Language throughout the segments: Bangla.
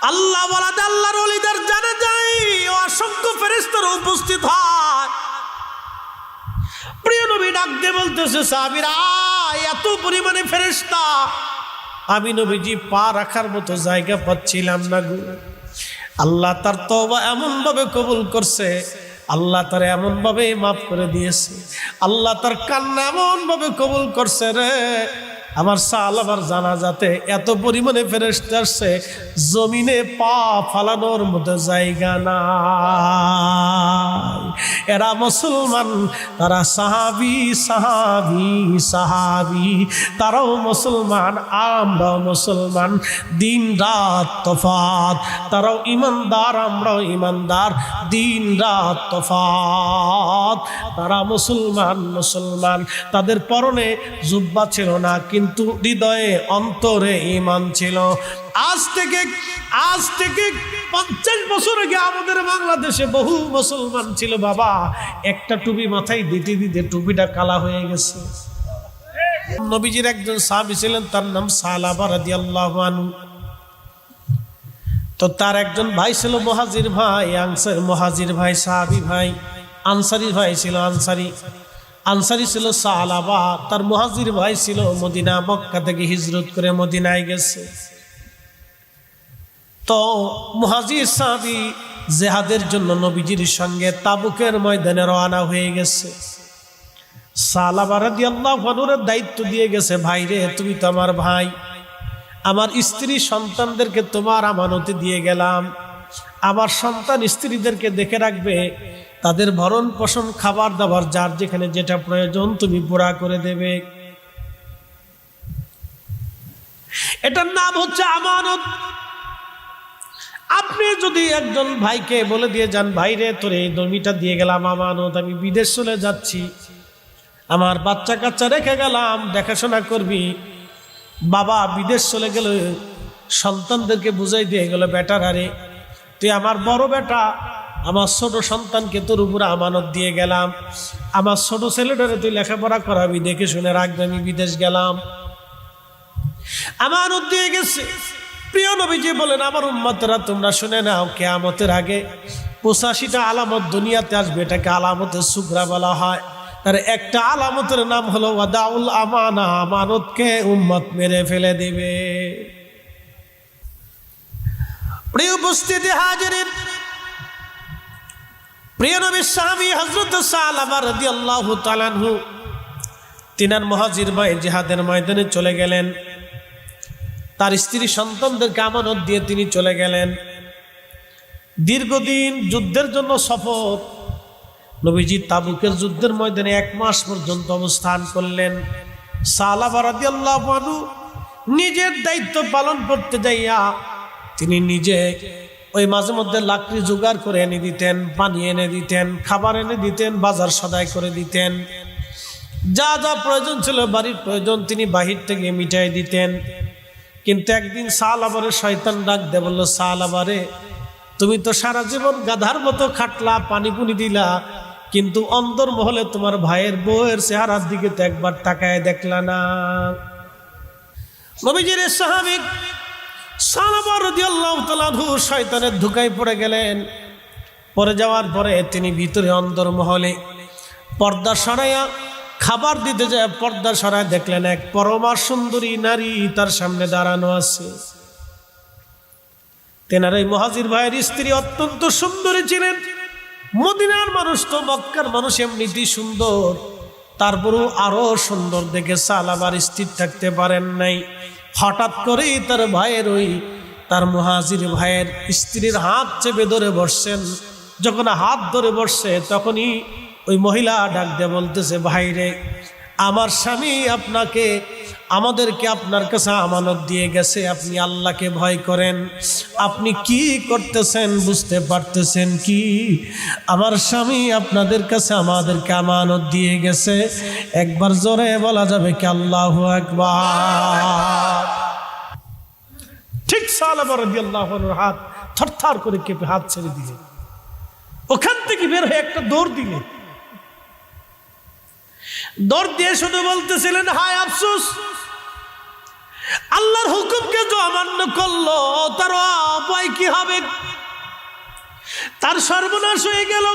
আল্লাহ ওয়ালাদে আল্লাহর ওলিদের জানা যায় অসংখ্য ফেরেশতারা উপস্থিত হয়। প্রিয় নবী ডাক দিয়ে বলতেছে, সাহাবীরা এত পরিমাণে ফেরেশতা, আমি নবীজি পা রাখার মতো জায়গা পাচ্ছিলাম না গো। আল্লাহ তার তওবা এমন ভাবে কবুল করছে, আল্লাহ তার এমন ভাবে মাফ করে দিয়েছে, আল্লাহ তার কান্না এমন ভাবে কবুল করছে রে। আমার সাহাবার জানাজাতে এত পরিমাণে ফেরেশতা আসছে, জমিনে পা ফালানোর মতো জায়গা নাই। এরা মুসলমান, তারা সাহাবী সাহাবী সাহাবী, তারাও মুসলমান, আমরাও মুসলমান, দিন রাত তফাত। তারাও ইমানদার, আমরাও ইমানদার, দিন রাত তফাত। তারা মুসলমান মুসলমান, তাদের পরনে জুব্বা ছিল না, কিন্তু হৃদয়ে অন্তরে ঈমান ছিল। আজ থেকে 50 বছর আগে আমাদের বাংলাদেশে বহু মুসলমান ছিল বাবা, একটা টুপি মাথায় দিতে দিতে টুপিটা কালা হয়ে গেছে। নবীজির একজন সাহাবী ছিলেন, তার নাম সালাবা রাদিয়াল্লাহু আনহু। তো তার একজন ভাই ছিল মুহাজির ভাই, মুহাজির ভাই, সাহাবী ভাই, আনসারী ভাই ছিল, আনসারী ছিল সালাবা। তার মুহাজির ভাই ছিল মদিনা, মক্কা থেকে হিজরত করে মদিনায় গেছে। তো মুহাজির সাহাবী জিহাদের জন্য নবীজির সঙ্গে তাবুকের ময়দানে রওনা হয়ে গেছে। সালাবা রাদিয়াল্লাহু আনহুর দায়িত্ব দিয়ে গেছে, ভাইরে তুমি তো আমার ভাই, আমার স্ত্রী সন্তানদেরকে তোমার আমানতে দিয়ে গেলাম, আমার সন্তান স্ত্রীদেরকে দেখে রাখবে, তাদের ভরণ পোষণ খাবার দাবার যার যেখানে যেটা প্রয়োজন তুমি পুরা করে দেবে। এটার নাম হচ্ছে আমানত। আপনি যদি একজন ভাইকে বলে দিয়ে যান, ভাইরে তোর এই জমিটা দিয়ে গেলাম আমানত, আমি বিদেশ চলে যাচ্ছি, আমার বাচ্চা কাচ্চা রেখে গেলাম, দেখাশোনা করবি। বাবা বিদেশ চলে গেল, সন্তানদেরকে বুঝাই দিয়ে গেল, বেটার আরে তুই আমার বড় বেটা, আমার ছোট সন্তানকে তোর উপরে আমানত দিয়ে গেলাম, আমার ছোট ছেলেটারে তুই লেখাপড়া করাবি, দেখে শুনে রাখবে, আমি বিদেশ গেলাম, আমানত দিয়ে গেছে। প্রিয় নবীজি বলেন, আমার উম্মতরা তোমরা শুনে নাও, কিয়ামতের আগে 85টা আলামত দুনিয়াতে আসবে, এটাকে আলামতের সুগরা বলা হয়। তার একটা আলামতের নাম হলো ওয়াদাউল আমানা, আমানতকে উম্মত মেরে ফেলে দেবে। প্রিয় উপস্থিতি হাজিরিন, প্রিয় নবীর সাহাবী হযরত সালাবা রাদিয়াল্লাহু তাআলা আনহু তিনার মুহাজির ভাই জিহাদের ময়দানে চলে গেলেন, তার স্ত্রী সন্তানদেরকে আমানত দিয়ে তিনি চলে গেলেন। দীর্ঘদিন যুদ্ধের জন্য সফর, নবীজি তাবুকের যুদ্ধের ময়দানে 1 মাস পর্যন্ত অবস্থান করলেন। সালাবা রাদিয়াল্লাহু আনহু নিজের দায়িত্ব পালন করতে যাইয়া তিনি নিজে ওই মাঝে মধ্যে লাকড়ি জোগাড় করে এনে দিতেন, পানি এনে দিতেন, খাবার এনে দিতেন, বাজার সদাই করে দিতেন, যা যা প্রয়োজন ছিল বাড়ির প্রয়োজন তিনি বাহির থেকে মিটাই দিতেন। কিন্তু একদিন সালাবারে শয়তান ডাক দে বলল, সালাবারে তুমি তো সারা জীবন গাধার মতো খাটলা, পানি পুনি দিলা, কিন্তু অন্তর মহলে তোমার ভাইয়ের বউয়ের চেহারার দিকে তো একবার তাকায় দেখলা না। নবীজির সাহাবী সালাবা রাদিয়াল্লাহু তাআলা আনহু শয়তানের ধোঁকায় পড়ে গেলেন। পড়ে যাওয়ার পরে তিনি ভিতরে অন্তর মহলে পর্দা সরাইয়া খাবার দিতে যায়, পর্দা সরায় দেখলেন এক পরমা সুন্দরী নারী তার সামনে দাঁড়ানো আছে। তেনার এই মুহাজির ভাইয়ের স্ত্রী অত্যন্ত সুন্দরী ছিলেন। মদিনার মানুষ তো, মক্কার মানুষ এমনিতেই সুন্দর, তারপরও আরো সুন্দর দেখে সালাবার স্থির থাকতে পারেন নাই। হঠাৎ করেই তার ভাইয়ের তার মুহাজির ভাইয়ের স্ত্রীর হাত চেপে ধরে বসছেন। যখন হাত ধরে বসছে তখনই ওই মহিলা ডাক দিয়ে বলতেছে, ভাইরে আমার স্বামী আমাদেরকে আপনার কাছে আমানত দিয়ে গেছে, আপনি আল্লাহকে ভয় করেন, আপনি কি করতেছেন বুঝতে পারতেছেন কি? আমার স্বামী আপনাদের কাছে আমাদেরকে আমানত দিয়ে গেছে। একবার জোরে বলা যাবে কি আল্লাহু আকবার? ঠিক সালাবা রাদিয়াল্লাহু আনহুর হাত থরথর করে কেঁপে হাত ছেড়ে দিলেন। ওখান থেকে বের হয়ে একটা দৌড় দিলেন। দৌড় দিয়ে শুধু বলতেছিলেন, হায় আফসোস, আল্লাহর হুকুমকে যে অমান্য করলো তার অভয় কি হবে? তার সর্বনাশ হয়ে গেল।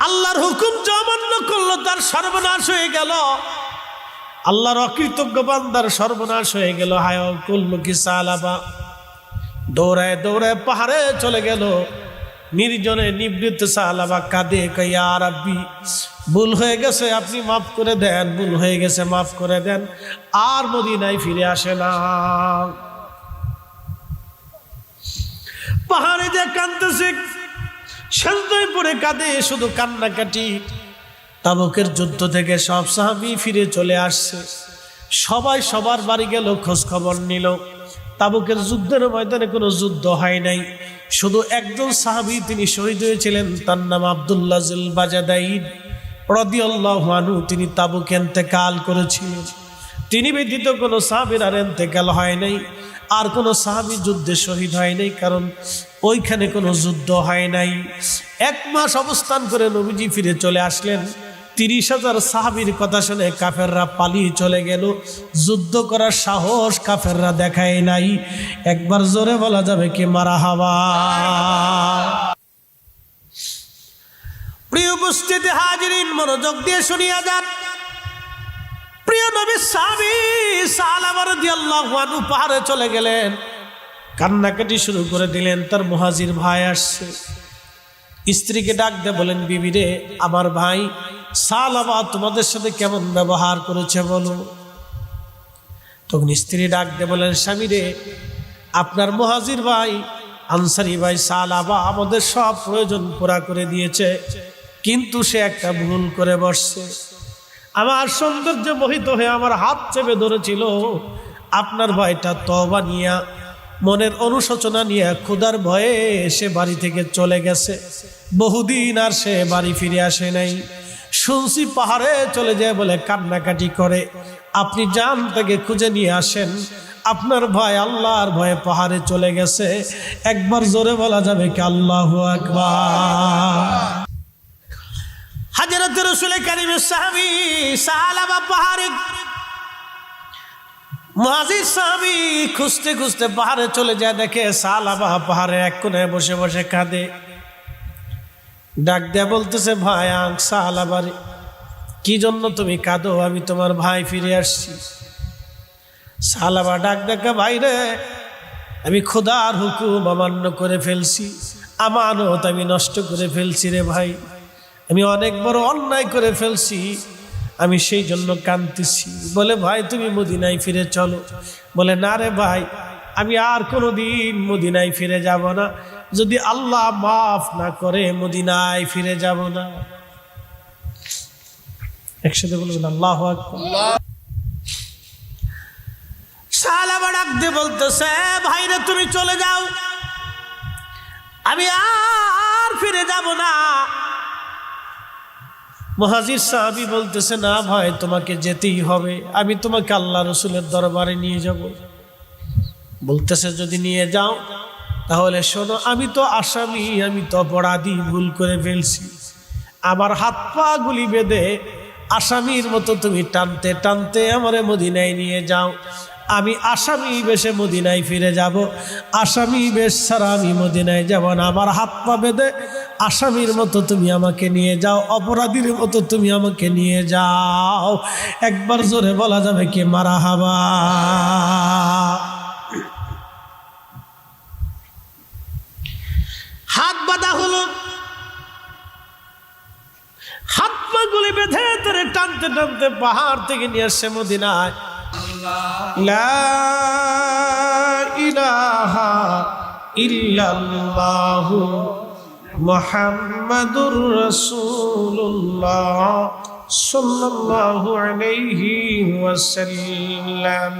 আল্লাহর হুকুম যে অমান্য করলো তার সর্বনাশ হয়ে গেল। আল্লাহর অকৃতজ্ঞ বান্দার সর্বনাশ হয়ে গেল। হায় করলো কি সালাবা, দৌড়ায় দৌড়ায় পাহাড়ে চলে গেল। নির্জনে নিবৃত্ত সালাবা কাঁদে, ইয়া রাব্বি, ভুল হয়ে গেছে, আপনি মাফ করে দেন, ভুল হয়ে গেছে, মাফ করে দেন। আর মদিনায় ফিরে আসে না। পাহাড়ে যে কাঁদতেছে, সেজদায় পড়ে কাঁদে, শুধু কান্নাকাটি। তাবুকের যুদ্ধ থেকে সব সাহাবী ফিরে চলে আসছে। সবাই সবার বাড়ি গেল, খোঁজ খবর নিল। তাবুকের যুদ্ধের ময়দানে কোনো যুদ্ধ হয় নাই, শুধু একজন সাহাবী তিনি শহীদ হয়েছিলেন, তার নাম আব্দুল্লাহ যুল বাজাদাইন রাদিয়াল্লাহু আনহু। তিনি তাবুকে ইন্তেকাল করেছিলেন। তিনি ব্যতীত কোনো সাহাবীর আর ইন্তেকাল হয় নাই, আর কোনো সাহাবী যুদ্ধে শহীদ হয় নাই, কারণ ওইখানে কোনো যুদ্ধ হয় নাই। 1 মাস অবস্থান করে নবীজি ফিরে চলে আসলেন। 30,000 সাহাবীর কথা শুনে কাফেররা পালিয়ে চলে গেল। যুদ্ধ করার সাহস কাফেররা দেখায় নাই। একবার জোরে বলা যাবে কি মারহাবা। প্রিয় উপস্থিতি হাজিরিন, মনোযোগ দিয়ে শুনিয়া যান। প্রিয় নবীর সাহাবী সালামা রাদিয়াল্লাহু আনহু পাহাড়ে চলে গেলেন, কান্নাকাটি শুরু করে দিলেন। তার মুহাজির ভাই আসছে, স্ত্রীকে ডাক দিয়ে বলেন, বিবি রে, আমার ভাই সালামা তোমাদের সাথে কেমন ব্যবহার করেছে বলো। তখন স্ত্রী ডাক দিয়ে বলেন, স্বামী রে, আপনার মুহাজির ভাই আনসারী ভাই সালামা আমাদের সব প্রয়োজন পুরা করে দিয়েছে, কিন্তু সে একটা ভুল করে বসছে। আমার সৌন্দর্য মোহিত হয়ে আমার হাত চেপে ধরেছিল। আপনার ভাইটা তওবা নিয়া, মনের অনুশোচনা নিয়ে, ক্ষুধার ভয়ে সে বাড়ি থেকে চলে গেছে। বহুদিন আর সে বাড়ি ফিরে আসে নাই। শুনছি পাহাড়ে চলে যায় বলে কান্নাকাটি করে। আপনি যান, তাকে খুঁজে নিয়ে আসেন। আপনার ভাই আল্লাহর ভয়ে পাহাড়ে চলে গেছে। একবার জোরে বলা যাবে কি আল্লাহু আকবার। হযরত রাসূল কারীমের সাহাবী সালামা পাহাড়ে, মুহাজির সাহাবী খুঁজতে খুঁজতে পাহাড়ে চলে যায়, দেখে সালামা পাহাড়ে এক কোণে বসে বসে কাঁদে। ডাক দেয়া বলতেছে, ভাই সালামা রে, কি জন্য তুমি কাঁদো? আমি তোমার ভাই ফিরে আসছি। সালামা ডাক দেখা, ভাই রে, আমি খোদার হুকুম অমান্য করে ফেলছি, আমানত আমি নষ্ট করে ফেলছি রে ভাই, আমি অনেক বড় অন্যায় করে ফেলছি, আমি সেই জন্য কাঁদতেছি। বলে, ভাই তুমি মদিনায় ফিরে চলো। বলে, না রে ভাই, আমি আর কোনোদিন মদিনায় ফিরে যাব না, যদি আল্লাহ মাফ না করে মদিনায় ফিরে যাব না। একসাথে বলবেন আল্লাহু আকবার। সালামা ডাক দিয়ে বলতেছে, ভাই রে, তুমি চলে যাও, আমি আর ফিরে যাব না। মুহাজির সাহাবী বলতেছে, না ভাই, তোমাকে যেতেই হবে, আমি তোমাকে আল্লাহ রসুলের দরবারে নিয়ে যাব। বলতেছে, যদি নিয়ে যাও তাহলে শোনো, আমি তো আসামি, আমি তো অপরাধী, ভুল করে ফেলছি। আমার হাত পা গুলি বেঁধে আসামির মতো তুমি টানতে টানতে আমারে মদিনায় নিয়ে যাও। আমি আসামি বেশে মদিনায় ফিরে যাব। আসামি বেশ ছাড়া আমি মদিনায় যাব না। আমার হাত পা বেঁধে আসামির মতো তুমি আমাকে নিয়ে যাও, অপরাধীর মতো তুমি আমাকে নিয়ে যাও। একবার জোরে বলা যাবে কি মারহাবা। হাত বাঁধা হলো, হাত পা গুলি বেঁধে ধরে টানতে টানতে পাহাড় থেকে নিয়ে আসছে মদিনায়। লা ইলাহা ইল্লাল্লাহু মুহাম্মাদুর রাসূলুল্লাহ সাল্লাল্লাহু আলাইহি ওয়াসাল্লাম।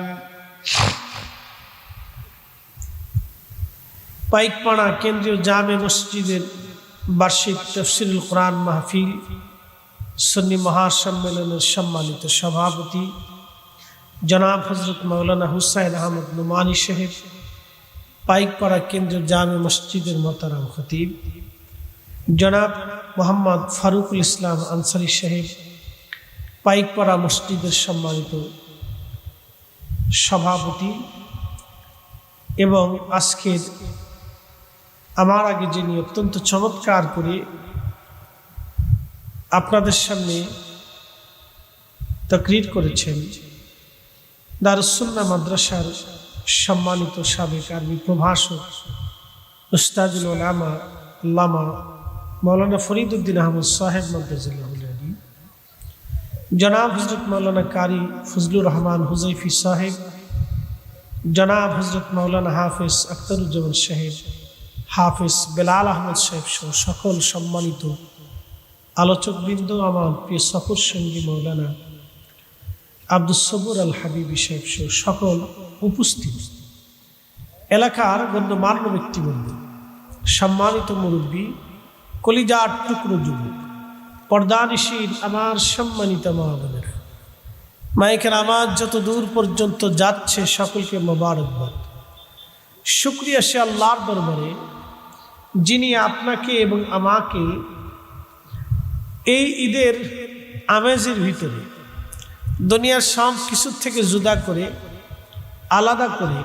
পাইকপাড়া কেন্দ্রীয় জামে মসজিদের বার্ষিক তাফসীরুল কোরআন মাহফিল সুন্নি মহাসম্মেলনের সম্মানিত সভাপতি জনাব হযরত মাওলানা হুসাইন আহমদ নোমানী সাহেব, পাইকপাড়া কেন্দ্রীয় জামে মসজিদের মোহতারাম খতিব জনাব মোহাম্মদ ফারুকুল ইসলাম আনসারী সাহেব, পাইকপাড়া মসজিদের সম্মানিত সভাপতি এবং আজকের আমার আগে যিনি অত্যন্ত চমৎকার করে আপনাদের সামনে তাকরীর করেছেন, দারুস সুন্নাহ মাদ্রাসার সম্মানিত সাবেক আরবি প্রভাষক উস্তাদুল উলামা আল্লামা মৌলানা ফরিদউদ্দিন আহমদ সাহেব মাদ্দাজিল্লাহুল আলী, জনাব হযরত মৌলানা কারি ফজলুর রহমান হুজাইফি সাহেব, জনাব হযরত মৌলানা হাফেজ আখতারুজ্জামান সাহেব, হাফেজ বেলাল আহমদ সাহেব সহ সকল সম্মানিত আলোচকবৃন্দ, আমার প্রিয় সফর সঙ্গী মৌলানা আব্দুস সবুর আল হাবিবি সাহেব সহ সকল উপস্থিত এলাকার গণ্যমান্য ব্যক্তিবৃন্দ, সম্মানিত মুরব্বী, কলিজার টুকরো যুবক, পর্দানিশীল আমার সম্মানিত মা বোনেরা, মাইকের আওয়াজ যত দূর পর্যন্ত যাচ্ছে সকলকে মোবারকবাদ। শুকরিয়া সে আল্লাহর দরবারে যিনি আপনাকে এবং আমাকে এই ঈদের আমেজের ভিতরে দুনিয়ার সব কিছুর থেকে জুদা করে আলাদা করে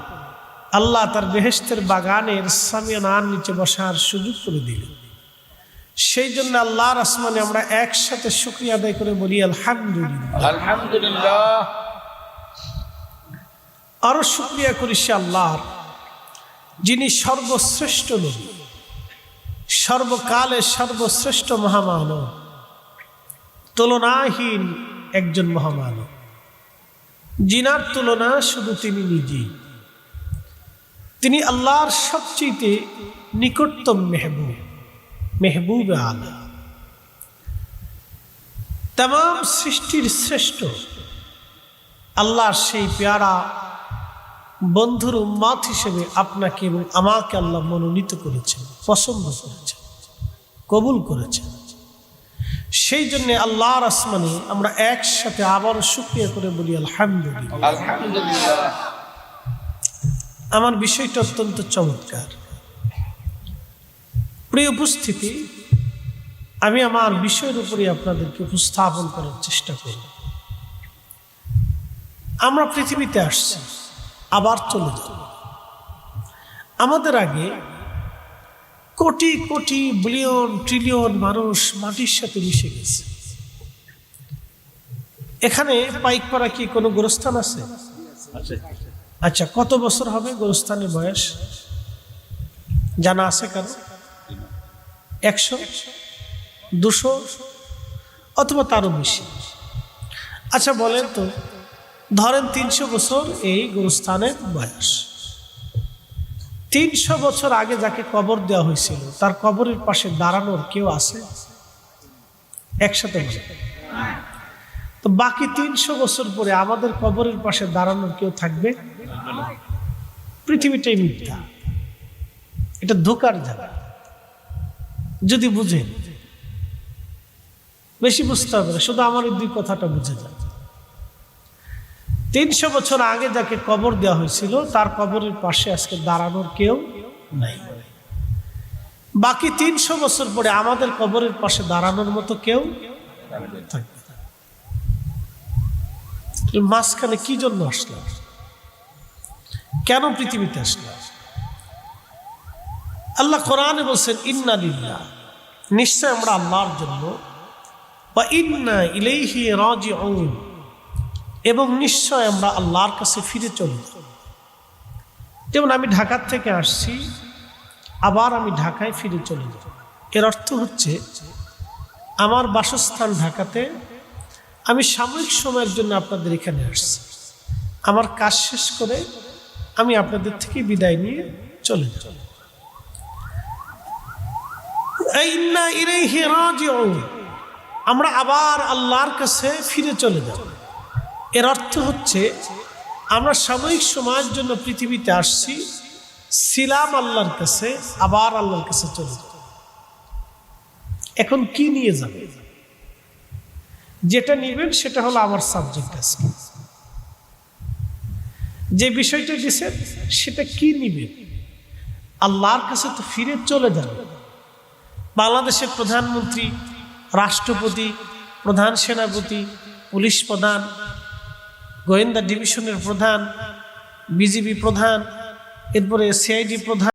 আল্লাহ তার বেহেশতের বাগানের সামিয়ানার নিচে বসার সুযোগ করে দিলেন। সেই জন্য আল্লাহর আসমানে আমরা একসাথে শুকরিয়া আদায় করে বলি আলহামদুলিল্লাহ। আলহামদুলিল্লাহ। আরো শুকরিয়া করি সে আল্লাহর যিনি সর্বশ্রেষ্ঠ নবী, সর্বকালে সর্বশ্রেষ্ঠ মহামানব, তুলনাহীন একজন মহামানব, জিনার তুলনা শুধু তিনি নিজেই। তিনি আল্লাহর সবচেয়ে নিকটতম মেহবুব, মেহবুব আলা, तमाम সৃষ্টির শ্রেষ্ঠ আল্লাহর সেই পেয়ারা বন্ধুর উম্মত হিসেবে আপনাকে এবং আমাকে আল্লাহ মনোনীত করেছেন, পছন্দ করেছেন, কবুল করেছেন। সেই জন্য আল্লাহর আসমানে আমরা একসাথে আবার শুকরিয়া করে বলি আলহামদুলিল্লাহ। আলহামদুলিল্লাহ। আমার বিষয়টা অত্যন্ত চমৎকার। প্রিয় উপস্থিতি, আমি আমার বিষয়ের উপরে আপনাদেরকে উপস্থাপন করার চেষ্টা করব। আমরা পৃথিবীতে আসছি, আবার চলে যাব। আমাদের আগে কোটি কোটি বিলিয়ন ট্রিলিয়ন মানুষ মাটির সাথে মিশে গেছে। এখানে পাইকপাড়া কি কোনো গোরস্থান আছে? আচ্ছা, কত বছর হবে গোরস্থানের বয়স জানা আছে কারো? 100, 200 অথবা তারও বেশি। আচ্ছা বলেন তো, ধরেন 300 বছর এই গোরস্থানের বয়স। 300 বছর আগে যাকে কবর দেওয়া হয়েছিল তার কবরের পাশে দাঁড়ানোর কেউ আছে? একসাথে বলে তো বাকি 300 বছর পরে আমাদের কবরের পাশে দাঁড়ানোর কেউ থাকবে? পৃথিবীটাই মিথ্যা, এটা ধোঁকার জায়গা। যদি বুঝেন, বেশি বুঝতে হবে না, শুধু আমার এই দুই কথাটা বুঝে যান। 300 বছর আগে যাকে কবর দেওয়া হয়েছিল তার কবরের পাশে আজকে দাঁড়ানোর কেউ নাই। বাকি 300 বছর পরে আমাদের কবরের পাশে দাঁড়ানোর মতো কেউ থাকবে না। মাঝখানে কি জন্য আসলাম? কেন পৃথিবীতে আসলাম? আল্লাহ কোরআনে বলছেন ইন্না লিল্লাহ, নিশ্চয় আমরা আল্লাহর জন্য, ওয়া ইন্না ইলাইহি রাজিউন, এবং নিশ্চয় আমরা আল্লাহর কাছে ফিরে চলি। যেমন আমি ঢাকা থেকে আসছি, আবার আমি ঢাকায় ফিরে চলে যাব। এর অর্থ হচ্ছে আমার বাসস্থান ঢাকাতে, আমি সাময়িক সময়ের জন্য আপনাদের এখানে আসছি, আমার কাজ শেষ করে আমি আপনাদের থেকে বিদায় নিয়ে চলে যাব। ইন্না ইলাইহি রাজিউন, আমরা আবার আল্লাহর কাছে ফিরে চলে যাব। এর অর্থ হচ্ছে আমরা সাময়িক সময়ের জন্য পৃথিবীতে আসছি, ছিলাম আল্লাহর কাছে, আবার আল্লাহর কাছে চলে যাব। এখন কি নিয়ে যাবে? যেটা নিবেন সেটা হলো আমার সাবজেক্ট। আজকে যে বিষয়টা দিয়েছেন সেটা কি নিবেন? আল্লাহর কাছে তো ফিরে চলে যাবে। বাংলাদেশের প্রধানমন্ত্রী, রাষ্ট্রপতি, প্রধান সেনাপতি, পুলিশ প্রধান, গোয়েন্দা ডিভিশনের প্রধান, বিজিবি প্রধান, এরপরে সিআইডি প্রধান,